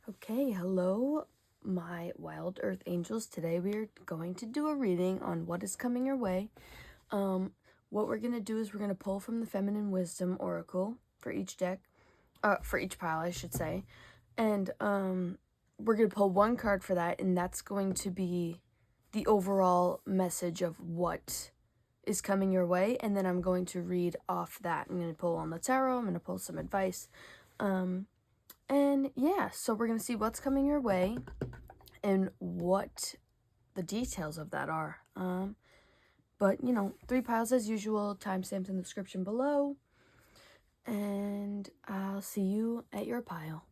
Okay, hello, my wild earth angels. Today we're going to do a reading on what is coming your way. What we're going to do is we're going to pull from the Feminine Wisdom Oracle for each deck, for each pile, I should say. And we're going to pull one card for that, and that's going to be the overall message of what is coming your way. And then I'm going to read off that. I'm going to pull on the tarot. I'm going to pull some advice. And yeah, so we're going to see what's coming your way and what the details of that are. But, 3 piles as usual, timestamps in the description below. And I'll see you at your pile.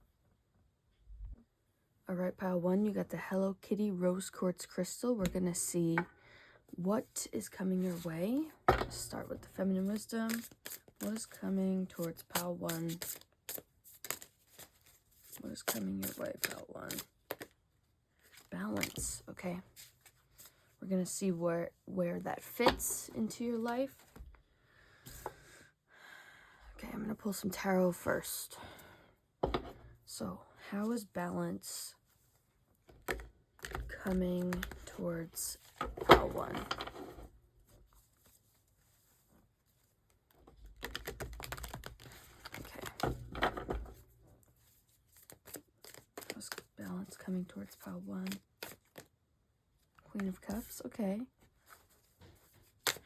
Alright, pile 1, you got the Hello Kitty Rose Quartz Crystal. We're going to see what is coming your way. Start with the Feminine Wisdom. What is coming towards pile 1? What is coming your way, pile 1? Balance. Okay. We're going to see where that fits into your life. Okay, I'm going to pull some tarot first. So, how is balance coming towards pile 1? Okay. How's balance coming towards pile 1? Queen of Cups, okay.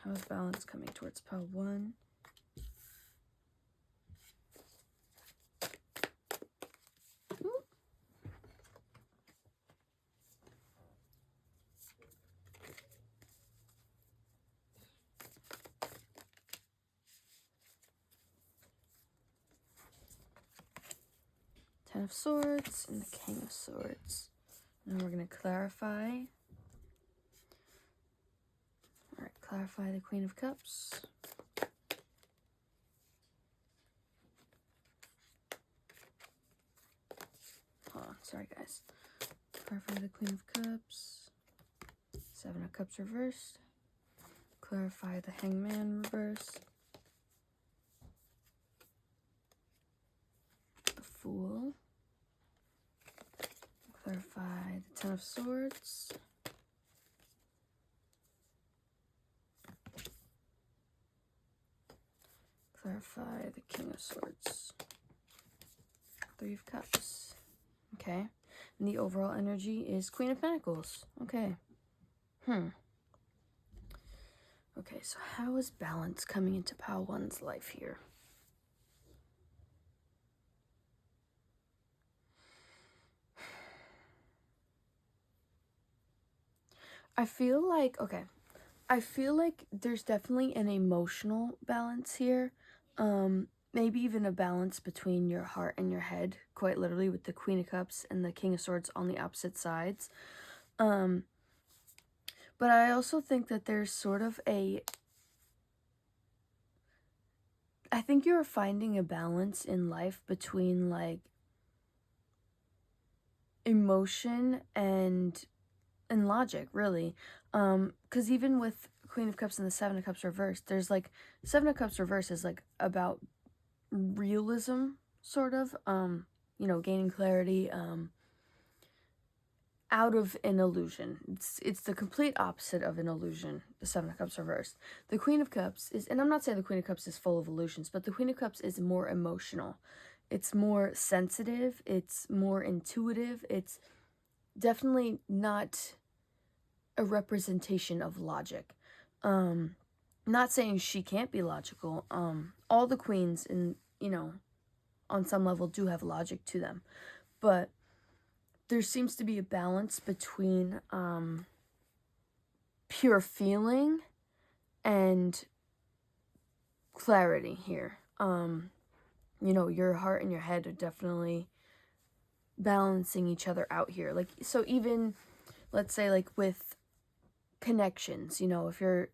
How is balance coming towards pile 1? Ten of Swords and the King of Swords. Now we're going to clarify. Alright, clarify the Queen of Cups. Hold on, sorry guys. Clarify the Queen of Cups. 7 of Cups reversed. Clarify the Hangman reversed. The Fool. Clarify the Ten of Swords. Clarify the King of Swords. 3 of Cups. Okay. And the overall energy is Queen of Pentacles. Okay. Okay, so how is balance coming into pile 1's life here? I feel like there's definitely an emotional balance here. Maybe even a balance between your heart and your head, quite literally, with the Queen of Cups and the King of Swords on the opposite sides. But I also think that there's sort of I think you're finding a balance in life between, like, emotion and logic, really. Because even with Queen of Cups and the 7 of Cups reversed, there's, like, 7 of Cups reversed is, like, about realism, sort of. Gaining clarity, out of an illusion. It's the complete opposite of an illusion, the 7 of Cups reversed. The Queen of Cups is, and I'm not saying the Queen of Cups is full of illusions, but the Queen of Cups is more emotional. It's more sensitive. It's more intuitive. It's definitely not a representation of logic. Not saying she can't be logical. All the queens, on some level do have logic to them. But there seems to be a balance between pure feeling and clarity here. Your heart and your head are definitely balancing each other out here. Like, so even, let's say, like, with connections, if you're,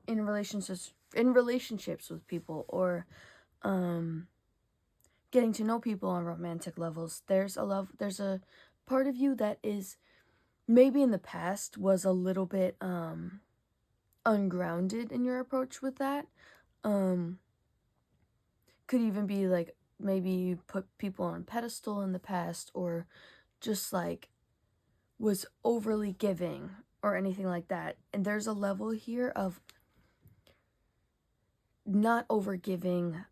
in relationships with people, or getting to know people on romantic levels, there's a part of you that is maybe in the past was a little bit ungrounded in your approach with that. Could even be like maybe you put people on a pedestal in the past, or just like was overly giving or anything like that. And there's a level here of not over giving,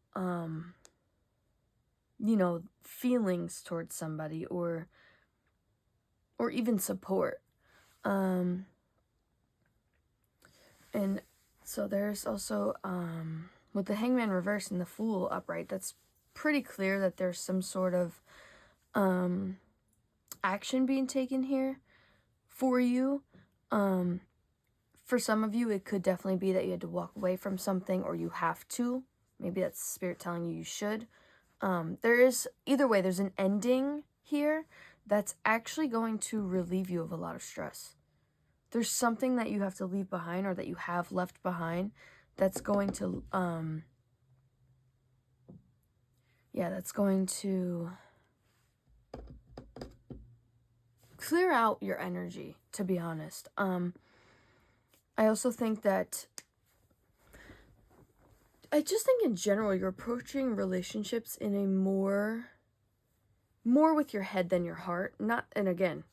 feelings towards somebody, or even support. And so there's also, with the Hangman reverse and the Fool upright, that's pretty clear that there's some sort of action being taken here for you. For some of you, it could definitely be that you had to walk away from something, or you have to. Maybe that's Spirit telling you should. There is, either way, there's an ending here that's actually going to relieve you of a lot of stress. There's something that you have to leave behind, or that you have left behind, that's going to, that's going to clear out your energy, to be honest. I also think that, I just think in general, you're approaching relationships in a more with your head than your heart. And again,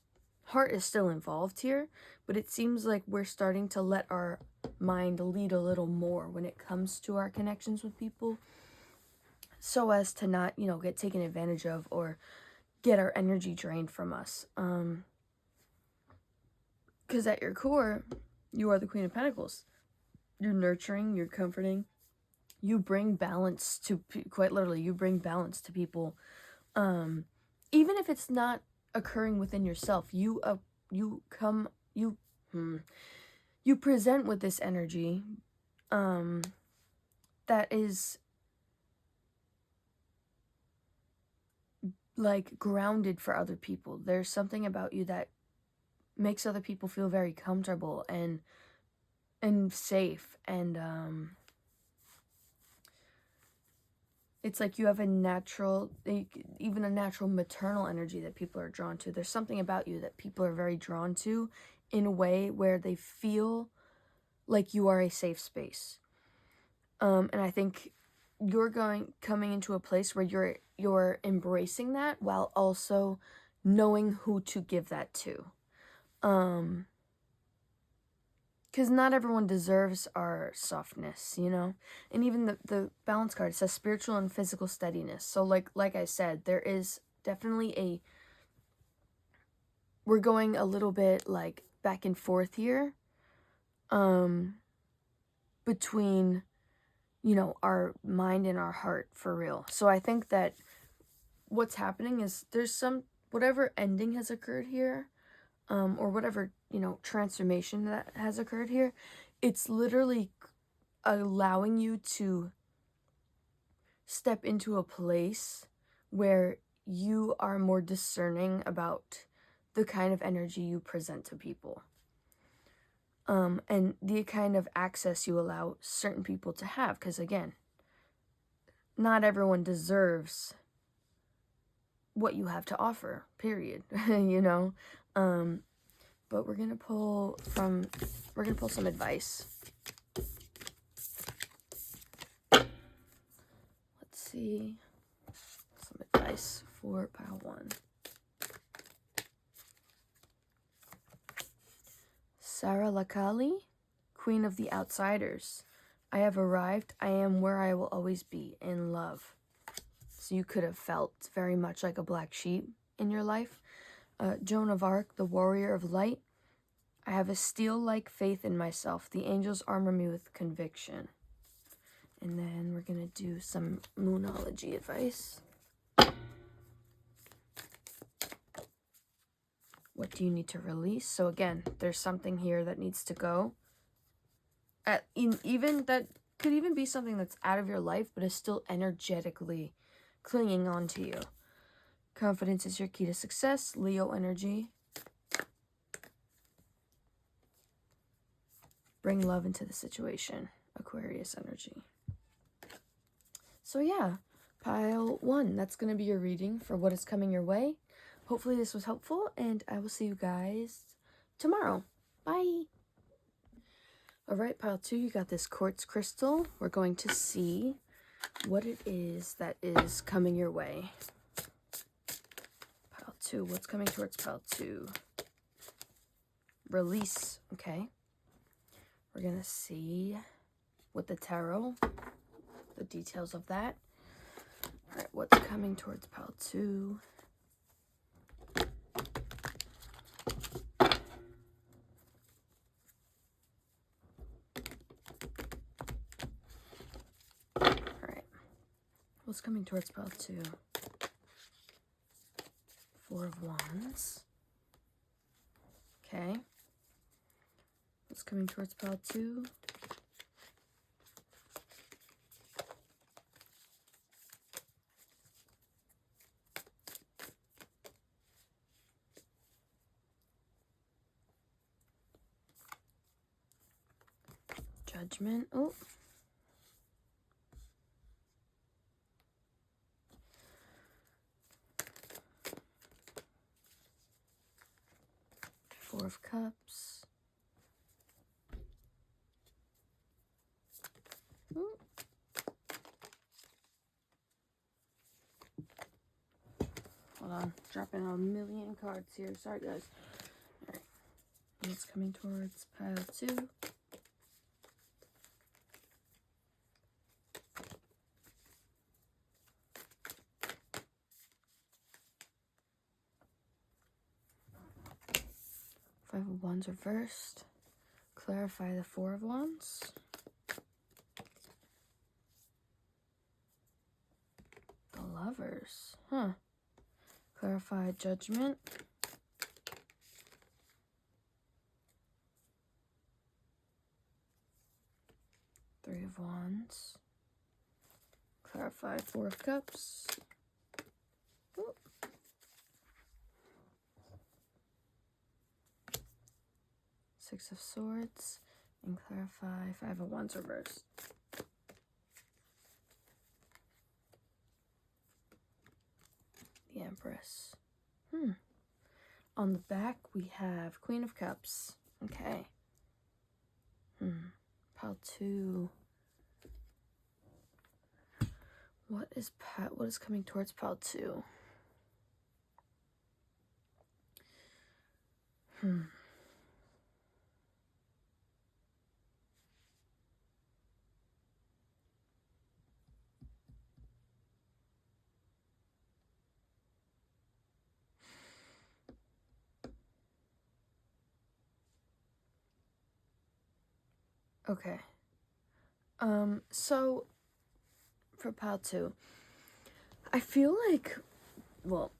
heart is still involved here, but it seems like we're starting to let our mind lead a little more when it comes to our connections with people, so as to not, get taken advantage of or get our energy drained from us. Because at your core, you are the Queen of Pentacles. You're nurturing, you're comforting, you bring balance to, quite literally, you bring balance to people. Even if it's not occurring within yourself, you present with this energy that is like grounded for other people. There's something about you that makes other people feel very comfortable and safe, and it's like you have a natural maternal energy that people are drawn to. There's something about you that people are very drawn to, in a way where they feel like you are a safe space. And I think you're coming into a place where you're embracing that, while also knowing who to give that to. Because not everyone deserves our softness, And even the balance card, it says spiritual and physical steadiness. So like I said, there is definitely we're going a little bit like back and forth here, between, our mind and our heart, for real. So I think that what's happening is there's whatever ending has occurred here, or whatever, transformation that has occurred here, it's literally allowing you to step into a place where you are more discerning about the kind of energy you present to people, and the kind of access you allow certain people to have. Because again, not everyone deserves what you have to offer, period. But we're gonna pull some advice. Let's see, some advice for pile 1. Sarah Lakali, Queen of the Outsiders. I have arrived. I am where I will always be, in love. So you could have felt very much like a black sheep in your life. Joan of Arc, the Warrior of Light. I have a steel-like faith in myself. The angels armor me with conviction. And then we're going to do some Moonology advice. What do you need to release? So again, there's something here that needs to go. Even that could even be something that's out of your life, but is still energetically clinging on to you. Confidence is your key to success. Leo energy. Bring love into the situation. Aquarius energy. So yeah, pile 1. That's going to be your reading for what is coming your way. Hopefully this was helpful, and I will see you guys tomorrow. Bye. All right, pile 2, you got this quartz crystal. We're going to see what it is that is coming your way. Pile 2, what's coming towards pile 2? Release, okay. We're going to see with the tarot, the details of that. All right, what's coming towards pile 2? All right, what's coming towards pile 2? 4 of Wands. Okay. What's coming towards pile 2? Judgment. Oh. Four of Cups. Ooh. Hold on, dropping a million cards here. Sorry, guys. All right, what's coming towards pile 2? Five of Wands reversed. Clarify the 4 of Wands. The Lovers. Huh. Clarify Judgment. Three of Wands. Clarify 4 of Cups. Ooh. Six of Swords. And clarify 5 of Wands reversed. The Empress. On the back, we have Queen of Cups. Okay. Pile 2. What is coming towards pile 2? Okay. So for pile 2, I feel like, well,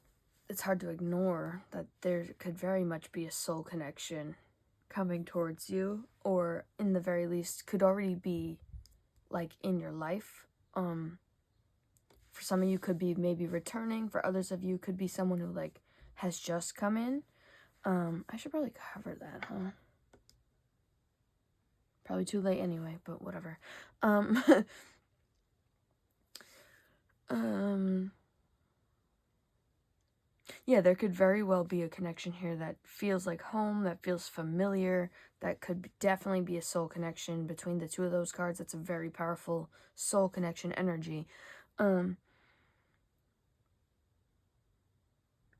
it's hard to ignore that there could very much be a soul connection coming towards you, or in the very least could already be like in your life. For some of you could be maybe returning, for others of you could be someone who like has just come in. I should probably cover that, huh? Probably too late anyway, but whatever. Yeah, there could very well be a connection here that feels like home, that feels familiar, that could definitely be a soul connection between the two of those cards. That's a very powerful soul connection energy.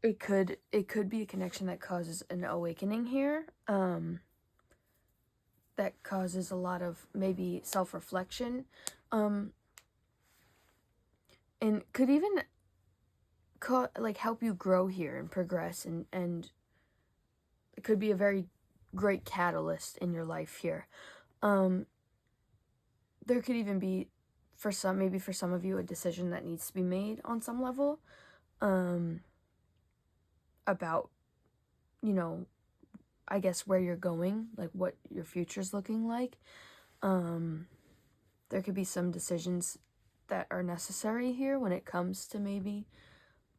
It could be a connection that causes an awakening here. That causes a lot of maybe self-reflection. And could even like help you grow here and progress, and it could be a very great catalyst in your life here. There could even be, for some of you, a decision that needs to be made on some level, about, I guess where you're going, like what your future's looking like. There could be some decisions that are necessary here when it comes to maybe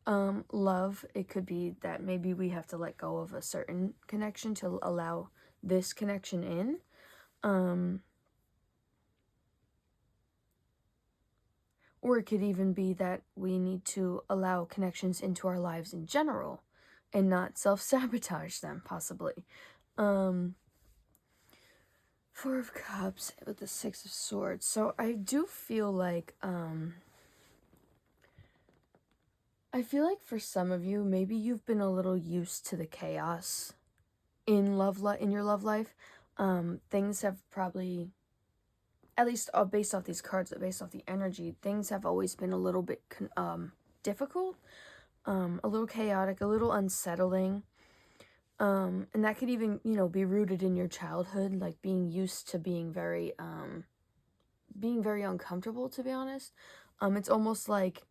love. It could be that maybe we have to let go of a certain connection to allow this connection in. Or it could even be that we need to allow connections into our lives in general and not self-sabotage them, possibly. Four of Cups with the Six of Swords. So I do feel like, I feel like for some of you, maybe you've been a little used to the chaos in your love life. Things have probably, at least based off these cards, based off the energy, things have always been a little bit difficult, a little chaotic, a little unsettling. And that could even, be rooted in your childhood, like being used to being very uncomfortable, to be honest. It's almost like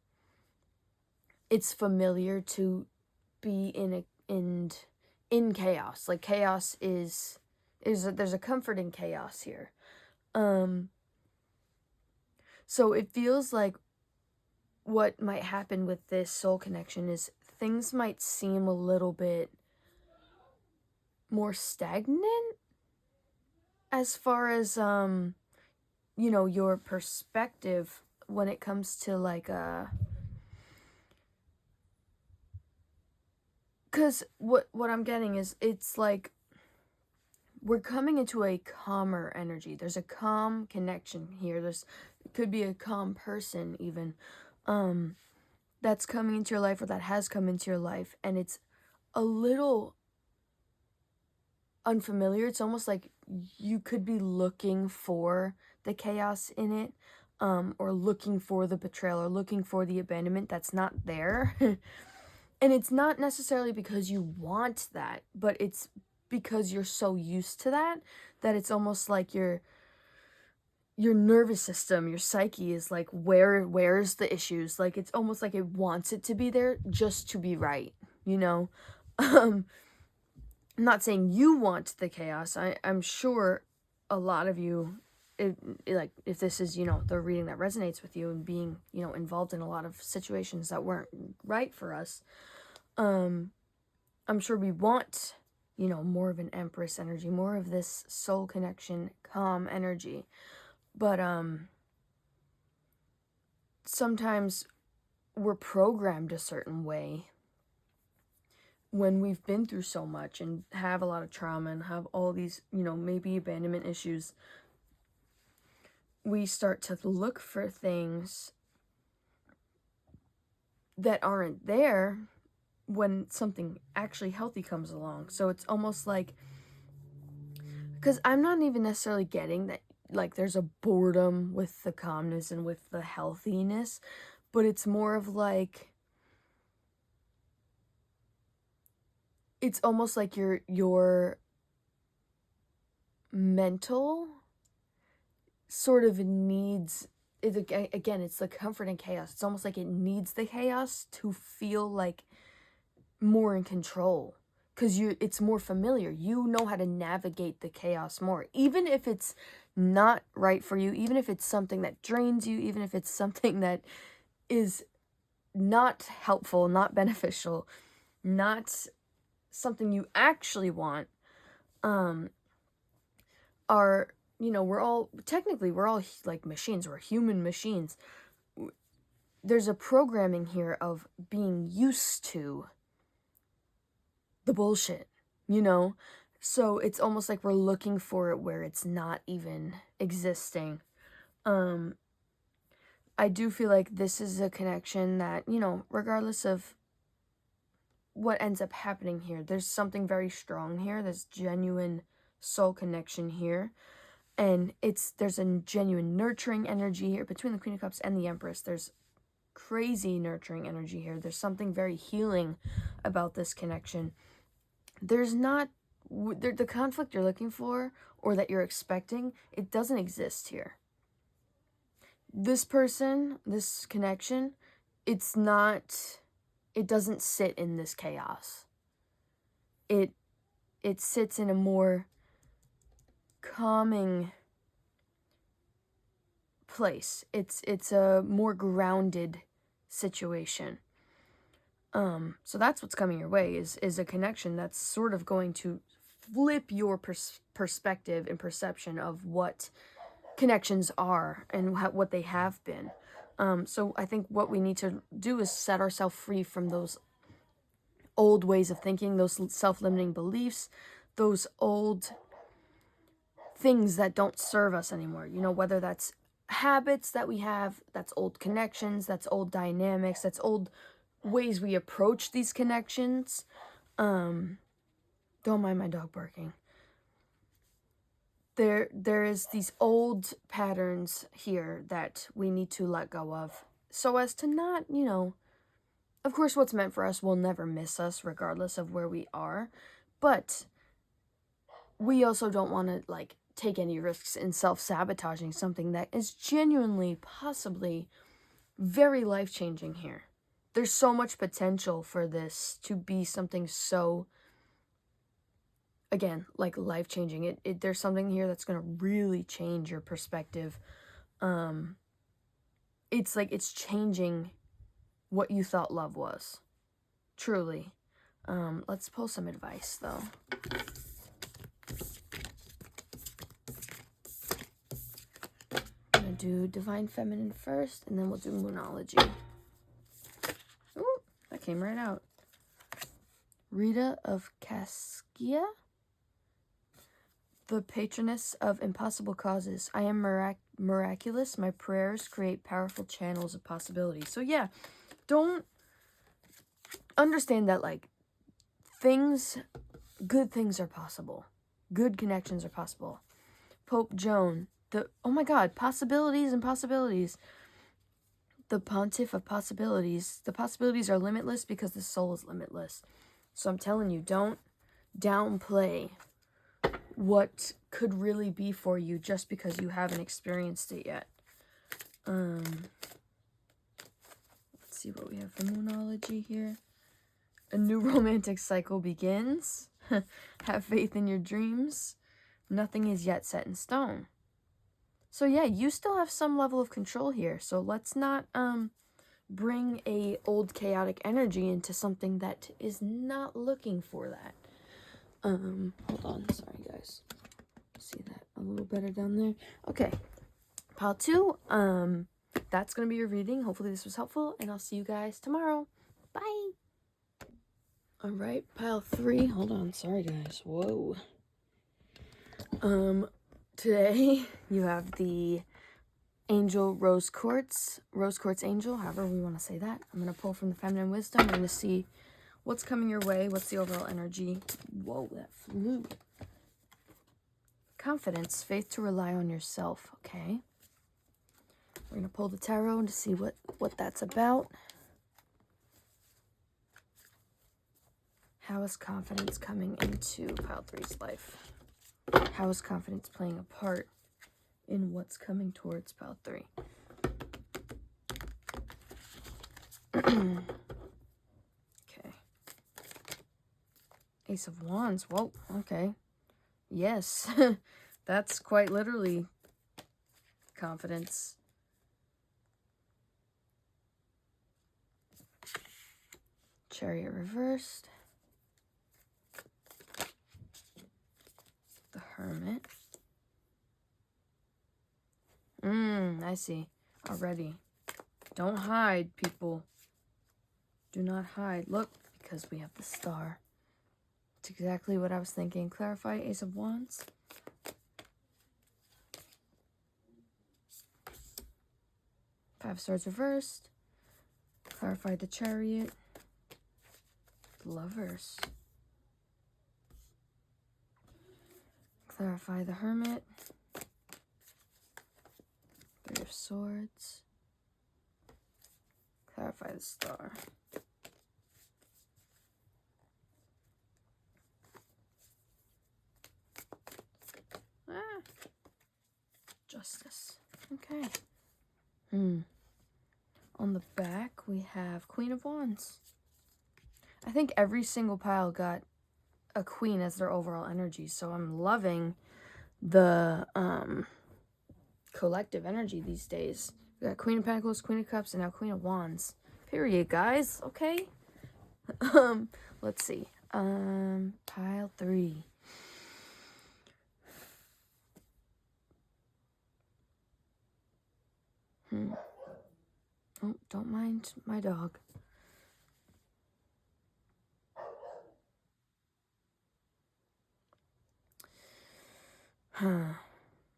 it's familiar to be in chaos. Like chaos there's a comfort in chaos here. So it feels like what might happen with this soul connection is things might seem a little bit more stagnant as far as your perspective when it comes to like because what I'm getting is it's like we're coming into a calmer energy. There's a calm connection here. It could be a calm person even that's coming into your life or that has come into your life, and it's a little unfamiliar. It's almost like you could be looking for the chaos in it, or looking for the betrayal or looking for the abandonment that's not there. And it's not necessarily because you want that, but it's because you're so used to that it's almost like your nervous system, your psyche is like, where's the issues? Like it's almost like it wants it to be there just to be right, I'm not saying you want the chaos. I'm sure a lot of you, like if this is, the reading that resonates with you and being, involved in a lot of situations that weren't right for us, I'm sure we want, more of an Empress energy, more of this soul connection, calm energy. But sometimes we're programmed a certain way when we've been through so much and have a lot of trauma and have all these, maybe abandonment issues. We start to look for things that aren't there when something actually healthy comes along. So it's almost like, because I'm not even necessarily getting that, like, there's a boredom with the calmness and with the healthiness, but it's more of like, it's almost like your mental sort of needs, again, it's the comfort in chaos. It's almost like it needs the chaos to feel like more in control, because it's more familiar. You know how to navigate the chaos more, even if it's not right for you, even if it's something that drains you, even if it's something that is not helpful, not beneficial, not something you actually want. We're all like machines. We're human machines. There's a programming here of being used to the bullshit, so it's almost like we're looking for it where it's not even existing. I do feel like this is a connection that, regardless of what ends up happening here, there's something very strong here. There's genuine soul connection here, and there's a genuine nurturing energy here between the Queen of Cups and the Empress. There's crazy nurturing energy here. There's something very healing about this connection. There's not the conflict you're looking for or that you're expecting. It doesn't exist here. This person, this connection, it doesn't sit in this chaos. It sits in a more calming place. It's a more grounded situation. So that's what's coming your way is a connection that's sort of going to flip your perspective and perception of what connections are and what they have been. So I think what we need to do is set ourselves free from those old ways of thinking, those self-limiting beliefs, those old things that don't serve us anymore. You know, whether that's habits that we have, that's old connections, that's old dynamics, that's old ways we approach these connections. Don't mind my dog barking. There is these old patterns here that we need to let go of, so as to not, you know, of course what's meant for us will never miss us regardless of where we are, but we also don't want to like take any risks in self-sabotaging something that is genuinely possibly very life-changing here. There's so much potential for this to be something so, again, like life-changing. There's something here that's going to really change your perspective. It's like it's changing what you thought love was. Truly. Let's pull some advice, though. I'm going to do Divine Feminine first, and then we'll do Moonology. Ooh, that came right out. Rita of Cascia, the patroness of impossible causes. I am miraculous. My prayers create powerful channels of possibility. So yeah, don't understand that like good things are possible. Good connections are possible. Pope Joan, oh my God, possibilities and possibilities. The pontiff of possibilities. The possibilities are limitless because the soul is limitless. So I'm telling you, don't downplay what could really be for you just because you haven't experienced it yet. Let's see what we have for Moonology here. A new romantic cycle begins. Have faith in your dreams. Nothing is yet set in stone. So yeah, you still have some level of control here. So let's not bring a old chaotic energy into something that is not looking for that. Hold on, sorry guys. See that a little better down there? Okay, pile 2, that's gonna be your reading. Hopefully this was helpful, and I'll see you guys tomorrow. Bye. All right, pile 3, hold on, sorry guys, whoa. Today you have the Angel Rose Quartz Angel, however we want to say that. I'm gonna pull from the Feminine Wisdom. We're gonna see what's coming your way, what's the overall energy. Whoa, that flew. Confidence, faith to rely on yourself, okay? We're going to pull the tarot to see what that's about. How is confidence coming into pile 3's life? How is confidence playing a part in what's coming towards pile 3? Okay. Ace of Wands. Whoa, okay. Yes, that's quite literally confidence. Chariot reversed. The Hermit. I see. Already. Don't hide, people. Do not hide. Look, because we have the Star. It's exactly what I was thinking. Clarify, Ace of Wands. Five Swords reversed. Clarify the Chariot. Lovers. Clarify the Hermit. Three of Swords. Clarify the Star. Justice. Okay. On the back, we have Queen of Wands. I think every single pile got a queen as their overall energy, so I'm loving the collective energy these days. We got Queen of Pentacles, Queen of Cups, and now Queen of Wands. Period, guys. Okay. Let's see. Pile 3. Oh, don't mind my dog.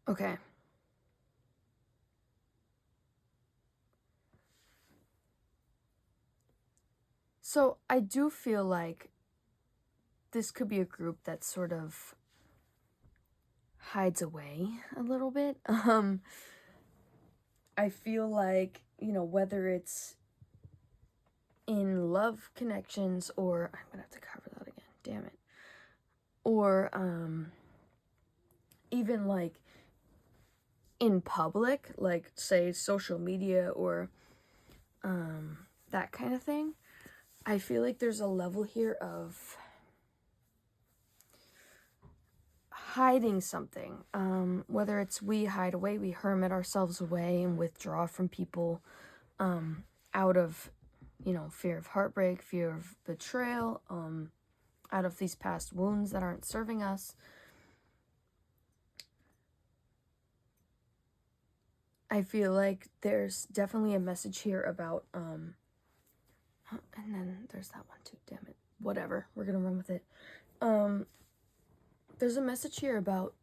Okay. So I do feel like this could be a group that sort of hides away a little bit. I feel like, whether it's in love connections, or I'm gonna have to cover that again, damn it. Or even like in public, like say social media or that kind of thing. I feel like there's a level here of hiding something, whether it's we hide away, we hermit ourselves away and withdraw from people out of, fear of heartbreak, fear of betrayal, out of these past wounds that aren't serving us. I feel like there's definitely a message here about, and then there's that one too, damn it. Whatever, we're gonna run with it. There's a message here about,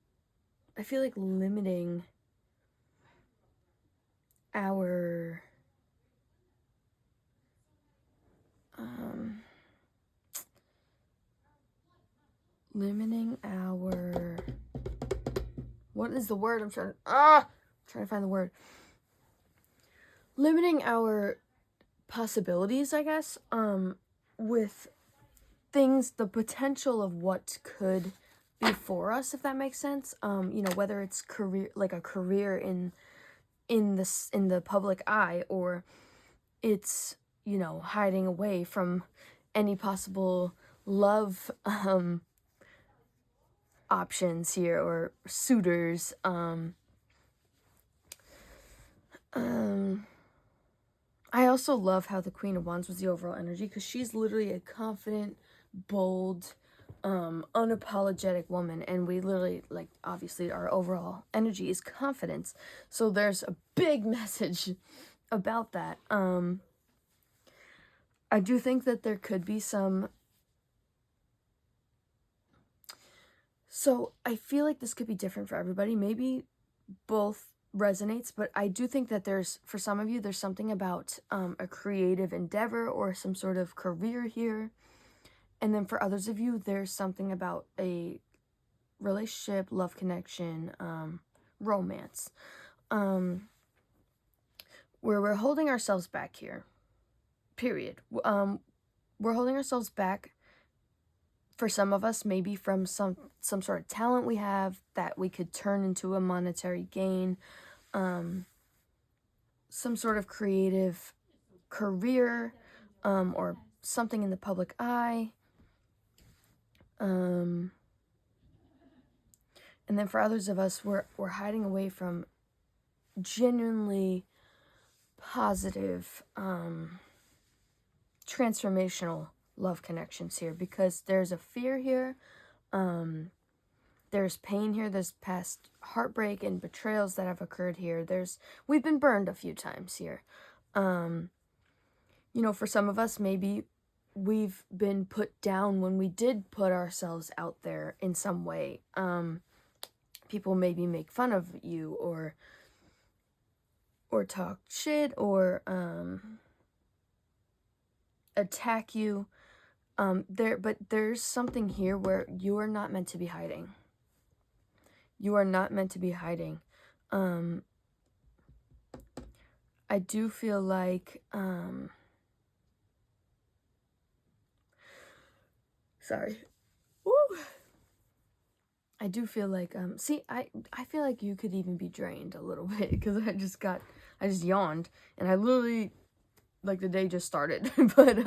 I feel like, limiting our what is the word I'm trying to find the word. Limiting our possibilities, I guess, with things, the potential of what could be for us, if that makes sense. Whether it's career, like a career in the public eye, or it's, hiding away from any possible love options here, or suitors. I also love how the Queen of Wands was the overall energy, because she's literally a confident, bold, unapologetic woman, and we literally, like, obviously our overall energy is confidence, so there's a big message about that. I do think that there could be some, so I feel like this could be different for everybody, maybe both resonates, but I do think that for some of you, there's something about a creative endeavor or some sort of career here. And then for others of you, there's something about a relationship, love connection, romance, where we're holding ourselves back here, period. We're holding ourselves back, for some of us, maybe from some sort of talent we have that we could turn into a monetary gain, some sort of creative career, or something in the public eye. And then for others of us, we're hiding away from genuinely positive, transformational love connections here, because there's a fear here. There's pain here. There's past heartbreak and betrayals that have occurred here. We've been burned a few times here. For some of us, maybe we've been put down when we did put ourselves out there in some way. People maybe make fun of you, or talk shit, or attack you. But there's something here where you are not meant to be hiding. You are not meant to be hiding. I do feel like, sorry. Woo! I do feel like, I feel like you could even be drained a little bit, because I just yawned, and I literally, like, the day just started, but,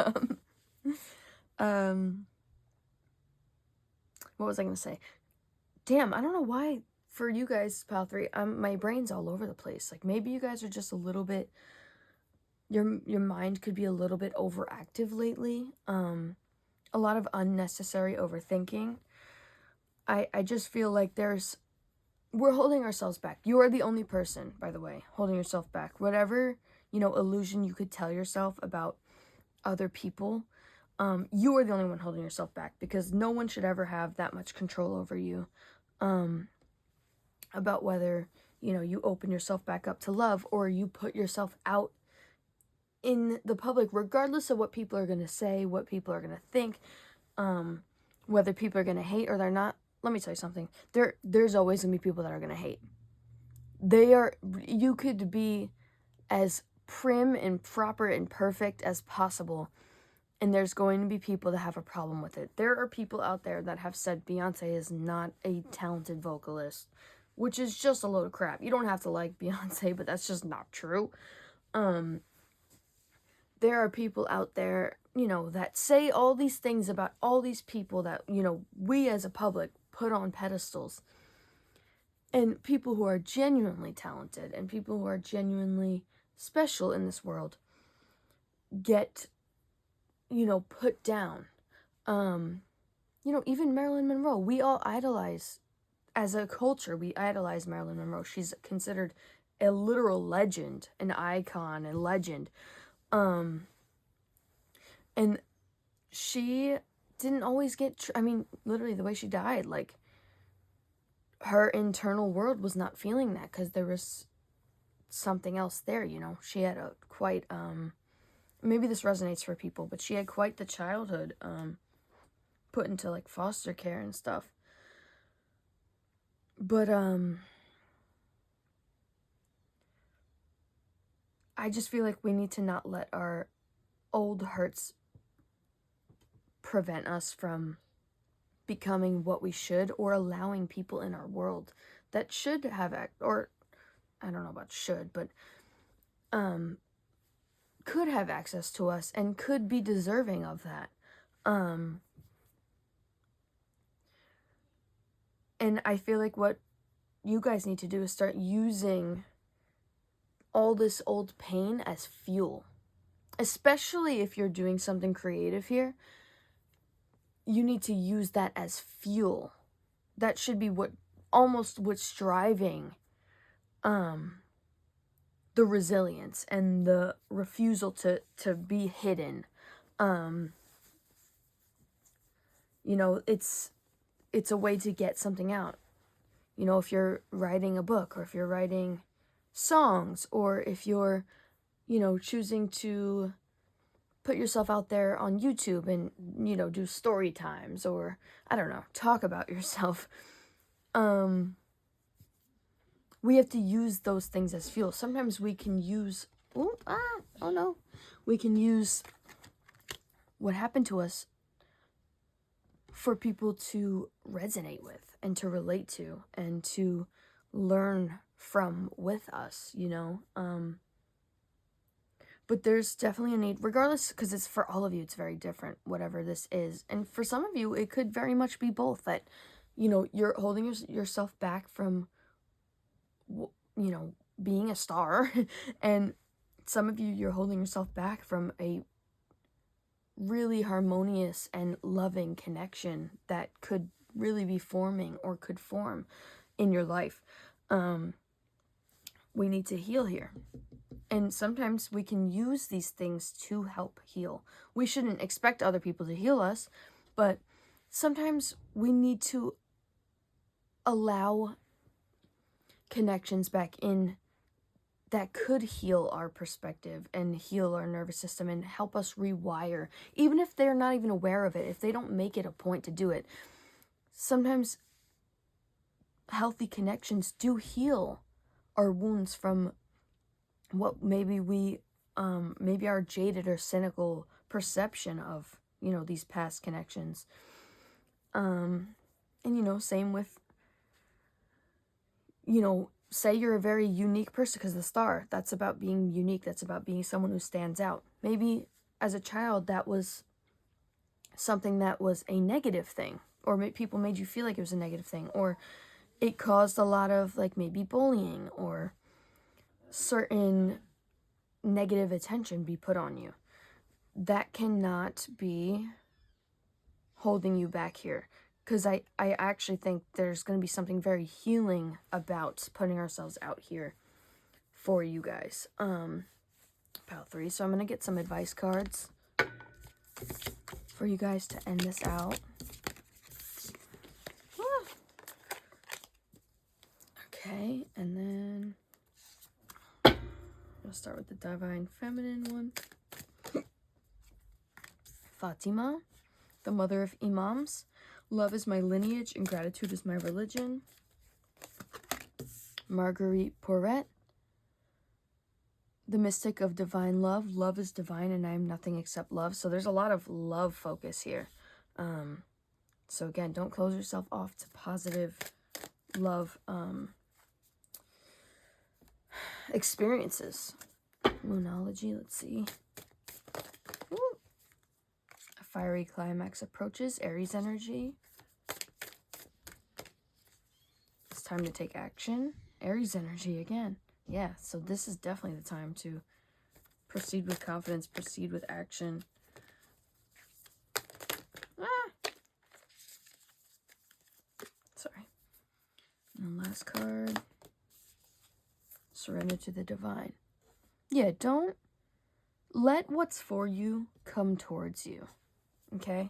what was I gonna say? Damn, I don't know why, for you guys, Pal 3, my brain's all over the place. Like, maybe you guys are just a little bit, your mind could be a little bit overactive lately. A lot of unnecessary overthinking. I just feel like we're holding ourselves back. You are the only person, by the way, holding yourself back. Whatever, illusion you could tell yourself about other people, you are the only one holding yourself back, because no one should ever have that much control over you. about whether, you know, you open yourself back up to love or you put yourself out in the public, regardless of what people are going to say, what people are going to think, whether people are going to hate or they're not. Let me tell you something. There's always going to be people that are going to hate. You could be as prim and proper and perfect as possible, and there's going to be people that have a problem with it. There are people out there that have said Beyonce is not a talented vocalist, which is just a load of crap. You don't have to like Beyonce, but that's just not true. There are people out there, you know, that say all these things about all these people that, you know, we as a public put on pedestals. And people who are genuinely talented and people who are genuinely special in this world get, you know, put down. You know, even Marilyn Monroe, we all idolize, as a culture, we idolize Marilyn Monroe. She's considered a literal legend, an icon, a legend. And she didn't always get, I mean, literally the way she died, like, her internal world was not feeling that because there was something else there, you know. She had a quite, maybe this resonates for people, but she had quite the childhood, put into, like, foster care and stuff. But, I just feel like we need to not let our old hurts prevent us from becoming what we should, or allowing people in our world that should have, or I don't know about should, but could have access to us and could be deserving of that. And I feel like what you guys need to do is start using all this old pain as fuel. Especially if you're doing something creative here, you need to use that as fuel. That should be what's driving the resilience and the refusal to be hidden. You know, it's a way to get something out. You know, if you're writing a book, or if you're writing songs, or if you're, you know, choosing to put yourself out there on YouTube and, you know, do story times, or, I don't know, talk about yourself. We have to use those things as fuel. Sometimes we can use, we can use what happened to us for people to resonate with and to relate to and to learn from with us, you know. But there's definitely a need, regardless, because it's for all of you, it's very different, whatever this is. And for some of you, it could very much be both, that, you know, you're holding yourself back from, you know, being a star. And some of you, you're holding yourself back from a really harmonious and loving connection that could really be forming or could form in your life. We need to heal here. And sometimes we can use these things to help heal. We shouldn't expect other people to heal us, but sometimes we need to allow connections back in that could heal our perspective and heal our nervous system and help us rewire, even if they're not even aware of it, if they don't make it a point to do it. Sometimes healthy connections do heal our wounds from what maybe maybe our jaded or cynical perception of, you know, these past connections. And, you know, same with, you know, say you're a very unique person, because the star, that's about being unique. That's about being someone who stands out. Maybe as a child, that was something that was a negative thing, or people made you feel like it was a negative thing, or it caused a lot of, like, maybe bullying or certain negative attention be put on you. That cannot be holding you back here, because I actually think there's going to be something very healing about putting ourselves out here for you guys. Pile 3. So I'm going to get some advice cards for you guys to end this out. Okay, and then we'll start with the Divine Feminine one. Fatima, the mother of Imams. Love is my lineage and gratitude is my religion. Marguerite Porret, the mystic of divine love. Love is divine and I am nothing except love. So there's a lot of love focus here. So again, don't close yourself off to positive love experiences. Moonology, let's see. Ooh. A fiery climax approaches. Aries energy. It's time to take action. Aries energy again. Yeah, so this is definitely the time to proceed with confidence, proceed with action. Sorry. And the last card. Surrender to the divine. Yeah, don't let what's for you come towards you. Okay?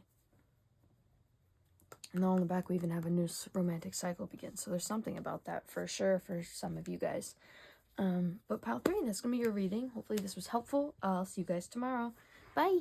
And then on the back, we even have a new romantic cycle begin. So there's something about that for sure for some of you guys. But pile 3, that's going to be your reading. Hopefully this was helpful. I'll see you guys tomorrow. Bye!